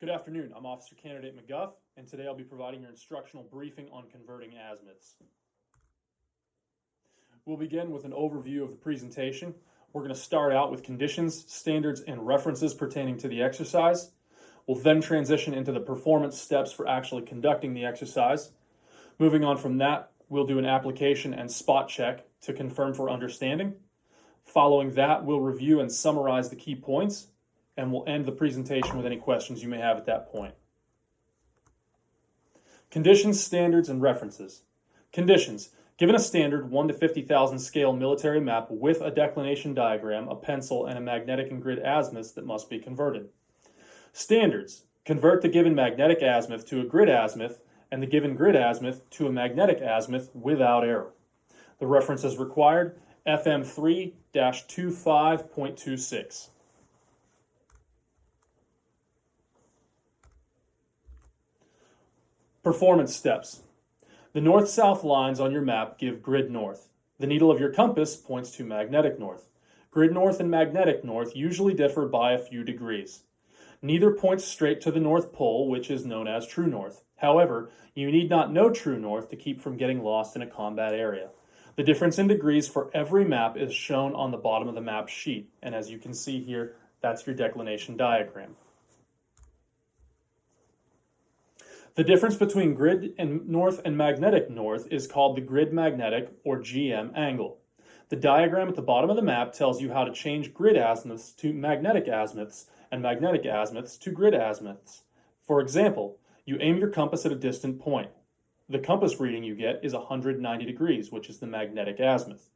Good afternoon, I'm Officer Candidate McGuff, and today I'll be providing your instructional briefing on converting azimuths. We'll begin with an overview of the presentation. We're going to start out with conditions, standards, and references pertaining to the exercise. We'll then transition into the performance steps for actually conducting the exercise. Moving on from that, we'll do an application and spot check to confirm for understanding. Following that, we'll review and summarize the key points, and we'll end the presentation with any questions you may have at that point. Conditions, standards, and references. Conditions. Given a standard 1 to 50,000 scale military map with a declination diagram, a pencil, and a magnetic and grid azimuths that must be converted. Standards. Convert the given magnetic azimuth to a grid azimuth and the given grid azimuth to a magnetic azimuth without error. The references required, FM 3-25.26. Performance steps. The north-south lines on your map give grid north. The needle of your compass points to magnetic north. Grid north and magnetic north usually differ by a few degrees. Neither points straight to the North Pole, which is known as true north. However, you need not know true north to keep from getting lost in a combat area. The difference in degrees for every map is shown on the bottom of the map sheet, and as you can see here, that's your declination diagram. The difference between grid and north and magnetic north is called the grid magnetic or GM angle. The diagram at the bottom of the map tells you how to change grid azimuths to magnetic azimuths and magnetic azimuths to grid azimuths. For example, you aim your compass at a distant point. The compass reading you get is 190 degrees, which is the magnetic azimuth.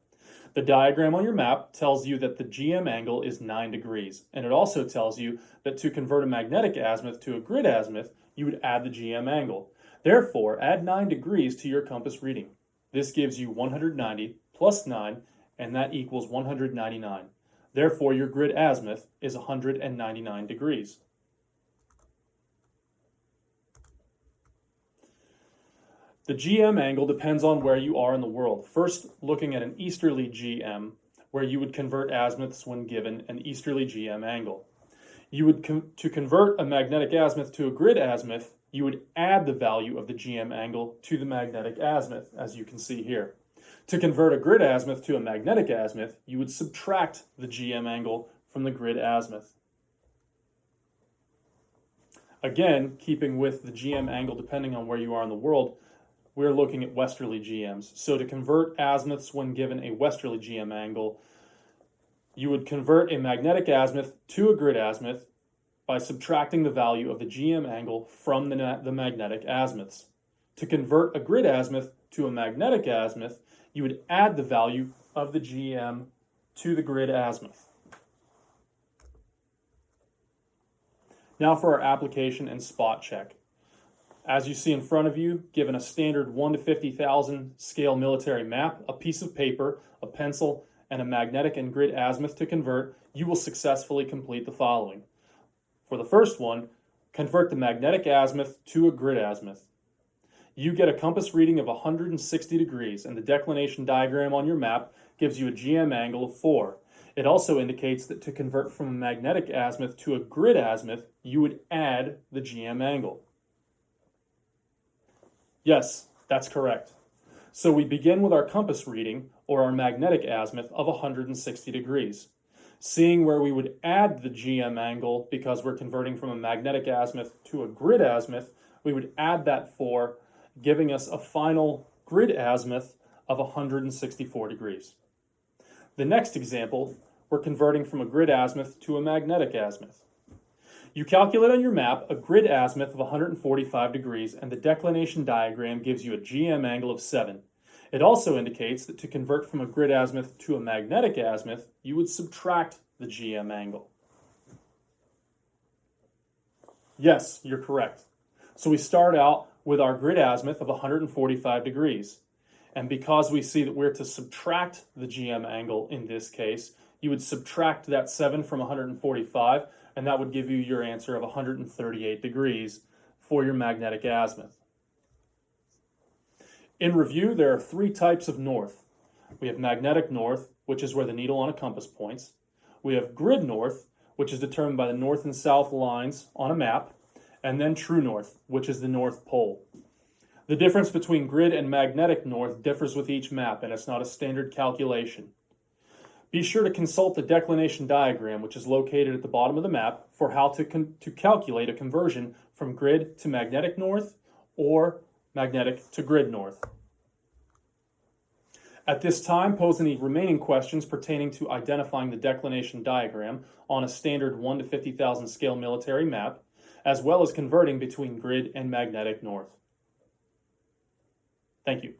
The diagram on your map tells you that the GM angle is 9 degrees, and it also tells you that to convert a magnetic azimuth to a grid azimuth, you would add the GM angle. Therefore, add 9 degrees to your compass reading. This gives you 190 plus 9, and that equals 199. Therefore, your grid azimuth is 199 degrees. The GM angle depends on where you are in the world. First, looking at an easterly GM, where you would convert azimuths when given an easterly GM angle. To convert a magnetic azimuth to a grid azimuth, you would add the value of the GM angle to the magnetic azimuth, as you can see here. To convert a grid azimuth to a magnetic azimuth, you would subtract the GM angle from the grid azimuth. Again, keeping with the GM angle depending on where you are in the world, we're looking at westerly GMs. So to convert azimuths when given a westerly GM angle, you would convert a magnetic azimuth to a grid azimuth by subtracting the value of the GM angle from the magnetic azimuths. To convert a grid azimuth to a magnetic azimuth, you would add the value of the GM to the grid azimuth. Now for our application and spot check. As you see in front of you, given a standard 1 to 50,000 scale military map, a piece of paper, a pencil, and a magnetic and grid azimuth to convert, you will successfully complete the following. For the first one, convert the magnetic azimuth to a grid azimuth. You get a compass reading of 160 degrees, and the declination diagram on your map gives you a GM angle of 4. It also indicates that to convert from a magnetic azimuth to a grid azimuth, you would add the GM angle. Yes, that's correct. So we begin with our compass reading, or our magnetic azimuth, of 160 degrees. Seeing where we would add the GM angle, because we're converting from a magnetic azimuth to a grid azimuth, we would add that 4, giving us a final grid azimuth of 164 degrees. The next example, we're converting from a grid azimuth to a magnetic azimuth. You calculate on your map a grid azimuth of 145 degrees, and the declination diagram gives you a GM angle of 7. It also indicates that to convert from a grid azimuth to a magnetic azimuth, you would subtract the GM angle. Yes, you're correct. So we start out with our grid azimuth of 145 degrees. And because we see that we're to subtract the GM angle in this case, you would subtract that 7 from 145, and that would give you your answer of 138 degrees for your magnetic azimuth. In review, there are 3 types of north. We have magnetic north, which is where the needle on a compass points. We have grid north, which is determined by the north and south lines on a map. and then true north, which is the North Pole. The difference between grid and magnetic north differs with each map, and it's not a standard calculation. Be sure to consult the declination diagram, which is located at the bottom of the map, for how to calculate a conversion from grid to magnetic north or magnetic to grid north. At this time, pose any remaining questions pertaining to identifying the declination diagram on a standard 1 to 50,000 scale military map, as well as converting between grid and magnetic north. Thank you.